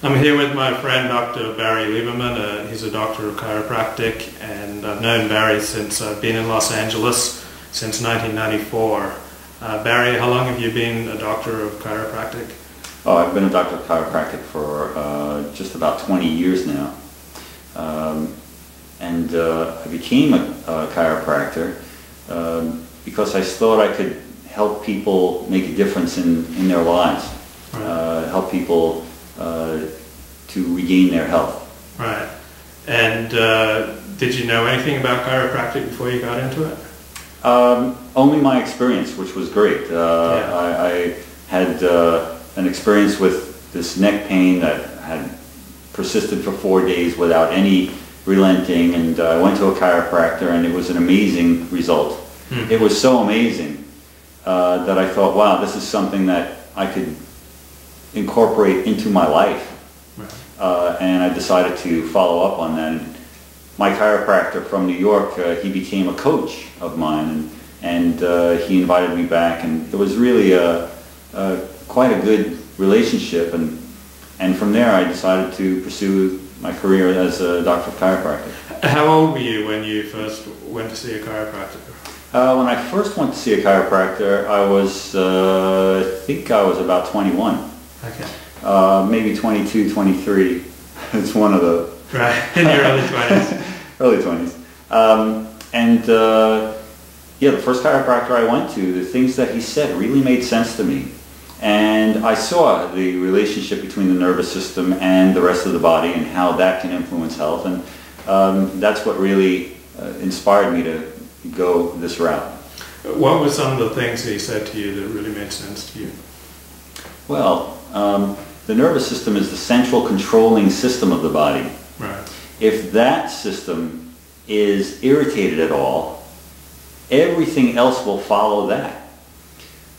I'm here with my friend Dr. Barry Lieberman. He's a doctor of chiropractic, and I've known Barry since I've been in Los Angeles since 1994. Barry, how long have you been a doctor of chiropractic? Oh, I've been a doctor of chiropractic for just about 20 years now. I became a chiropractor because I thought I could help people make a difference in their lives, right. Help people to regain their health. Right. And did you know anything about chiropractic before you got into it? Only my experience, which was great. I had an experience with this neck pain that had persisted for 4 days without any relenting, and I went to a chiropractor, and it was an amazing result. It was so amazing that I thought, wow, this is something that I could incorporate into my life. Right. And I decided to follow up on that. And my chiropractor from New York, he became a coach of mine, and he invited me back, and it was really quite a good relationship, and from there I decided to pursue my career as a doctor of chiropractic. How old were you when you first went to see a chiropractor? When I first went to see a chiropractor, I was, I think I was about 21. Okay. Maybe 22, 23. It's one of the... Right, in your early 20s. Early 20s. Yeah, the first chiropractor I went to, the things that he said really made sense to me. And I saw the relationship between the nervous system and the rest of the body and how that can influence health. And that's what really inspired me to go this route. What were some of the things that he said to you that really made sense to you? Well, the nervous system is the central controlling system of the body. Right. If that system is irritated at all, everything else will follow that.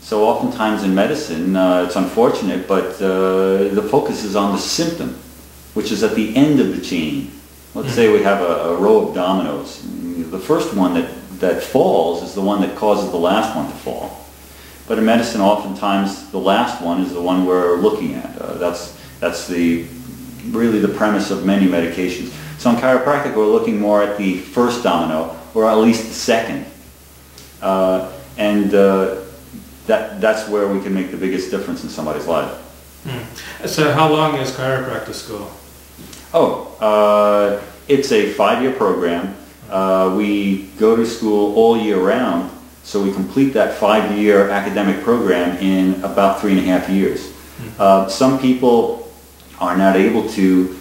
So oftentimes in medicine, it's unfortunate, but the focus is on the symptom, which is at the end of the chain. Let's say we have a row of dominoes. The first one that falls is the one that causes the last one to fall. But in medicine, oftentimes the last one is the one we're looking at. That's really the premise of many medications. So in chiropractic, we're looking more at the first domino, or at least the second. That's where we can make the biggest difference in somebody's life. So how long is chiropractic school? Oh, it's a 5-year program. We go to school all year round, so we complete that 5-year academic program in about 3.5 years. Some people are not able to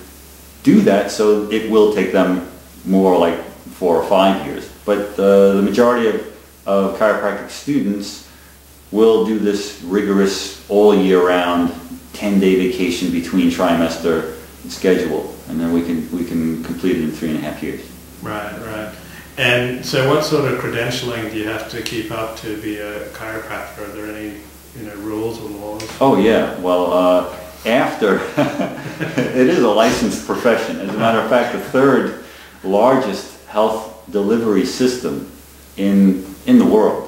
do that, so it will take them more like 4 or 5 years. But the majority of chiropractic students will do this rigorous all year round 10-day vacation between trimester schedule, and then we can complete it in 3.5 years. Right, right. And so what sort of credentialing do you have to keep up to be a chiropractor? Are there any rules or laws? Oh yeah, well after it is a licensed profession. As a matter of fact, the third largest health delivery system in the world.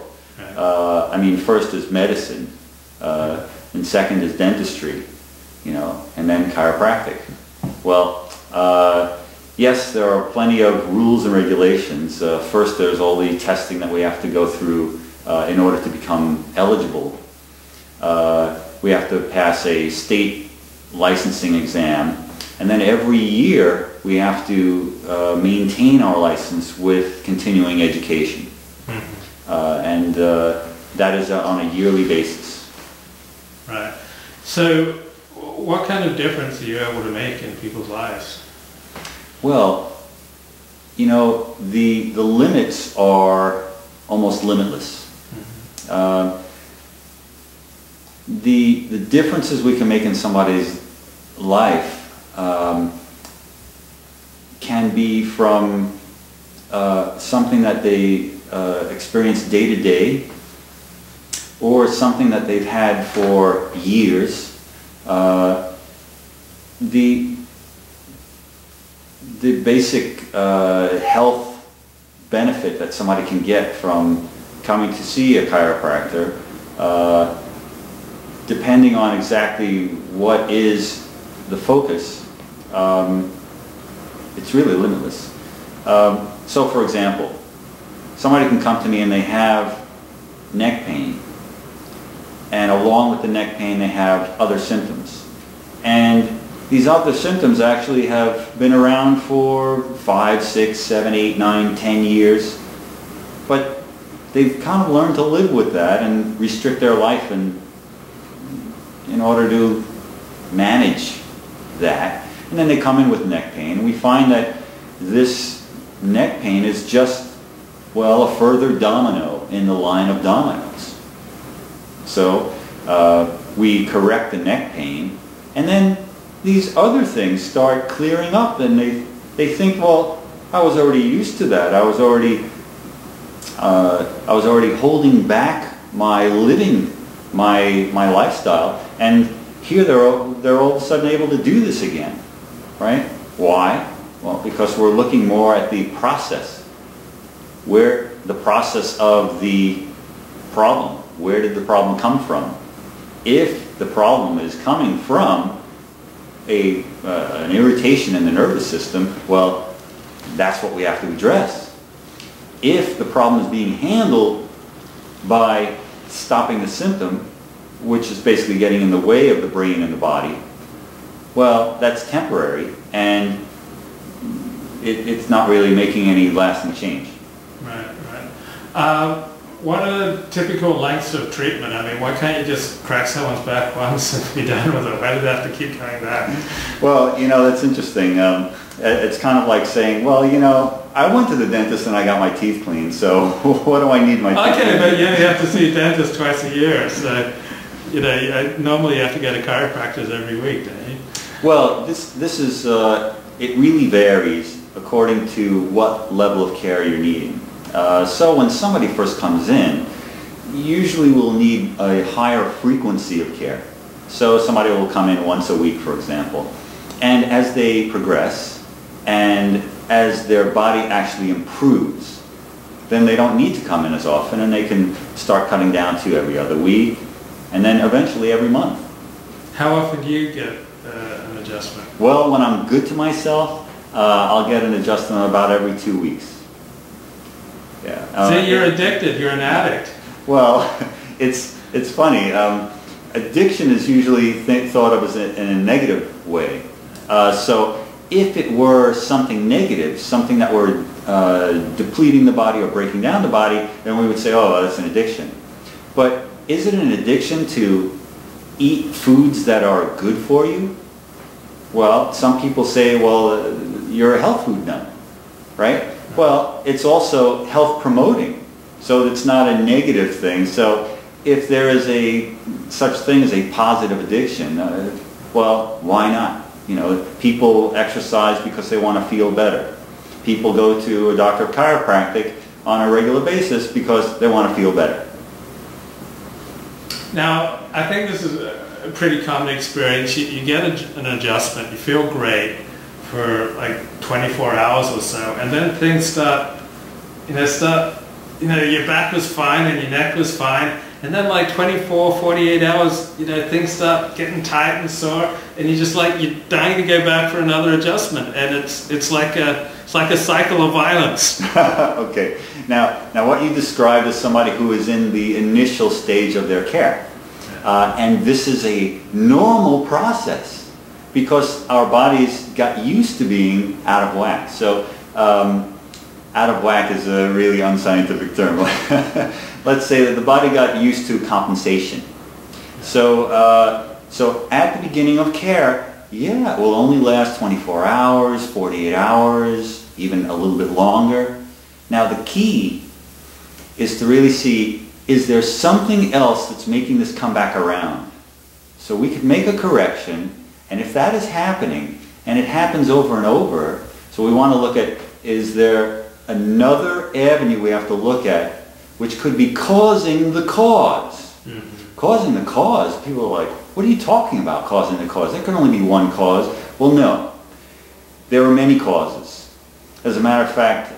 I mean, first is medicine, and second is dentistry, and then chiropractic. Well, yes, there are plenty of rules and regulations. First, there's all the testing that we have to go through in order to become eligible. We have to pass a state licensing exam, and then every year we have to maintain our license with continuing education. And that is on a yearly basis. Right. So what kind of difference are you able to make in people's lives? Well, the limits are almost limitless. The differences we can make in somebody's life can be from something that they experience day to day, or something that they've had for years. The basic health benefit that somebody can get from coming to see a chiropractor, depending on exactly what is the focus, it's really limitless. So for example, somebody can come to me and they have neck pain, and along with the neck pain they have other symptoms. And these other symptoms actually have been around for 5, 6, 7, 8, 9, 10 years, but they've kind of learned to live with that and restrict their life in order to manage that. And then they come in with neck pain, and we find that this neck pain is just, well, a further domino in the line of dominoes. So we correct the neck pain, and then these other things start clearing up, and they think, well, I was already used to that. I was already holding back my living, my lifestyle, and here they're all of a sudden able to do this again, right? Why? Well, because we're looking more at the process. Where the process of the problem, where did the problem come from? If the problem is coming from an irritation in the nervous system, well, that's what we have to address. If the problem is being handled by stopping the symptom, which is basically getting in the way of the brain and the body, well, that's temporary, and it's not really making any lasting change. Right, right. What are the typical lengths of treatment? I mean, why can't you just crack someone's back once and be done with it? Why do they have to keep coming back? Well, you know, that's interesting. It's kind of like saying, well, you know, I went to the dentist and I got my teeth cleaned, so what do I need my teeth Okay, cleaned? but you only have to see a dentist twice a year, so, you know, normally you have to go to chiropractors every week, don't you? Well, this is, it really varies according to what level of care you're needing. So when somebody first comes in, usually we'll need a higher frequency of care. So somebody will come in once a week, for example. And as they progress, and as their body actually improves, then they don't need to come in as often, and they can start cutting down to every other week, and then eventually every month. How often do you get an adjustment? Well, when I'm good to myself, I'll get an adjustment about every 2 weeks. Yeah. See, you're addicted. You're an addict. Well, it's funny. Addiction is usually thought of as in a negative way. So if it were something negative, something that were depleting the body or breaking down the body, then we would say, oh, that's an addiction. But is it an addiction to eat foods that are good for you? Well, some people say, well, you're a health food nut, right? Well, it's also health promoting, so it's not a negative thing. So if there is such thing as a positive addiction, well, why not? You know, people exercise because they want to feel better. People go to a doctor of chiropractic on a regular basis because they want to feel better. Now, I think this is a pretty common experience. You get an adjustment, you feel great for like 24 hours or so, and then things start, your back was fine and your neck was fine, and then like 24, 48 hours, things start getting tight and sore, and you're dying to go back for another adjustment, and it's like a cycle of violence. Okay. Now what you described is somebody who is in the initial stage of their care. And this is a normal process because our bodies got used to being out of whack. So out of whack is a really unscientific term. Let's say that the body got used to compensation. So at the beginning of care, yeah, it will only last 24 hours, 48 hours, even a little bit longer. Now the key is to really see, is there something else that's making this come back around? So we could make a correction, and if that is happening, and it happens over and over, so we want to look at, is there another avenue we have to look at which could be causing the cause? Mm-hmm. Causing the cause, people are like, what are you talking about, causing the cause? There can only be one cause. Well, no. There are many causes. As a matter of fact,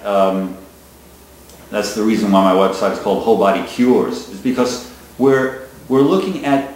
that's the reason why my website is called Whole Body Cures, is because we're looking at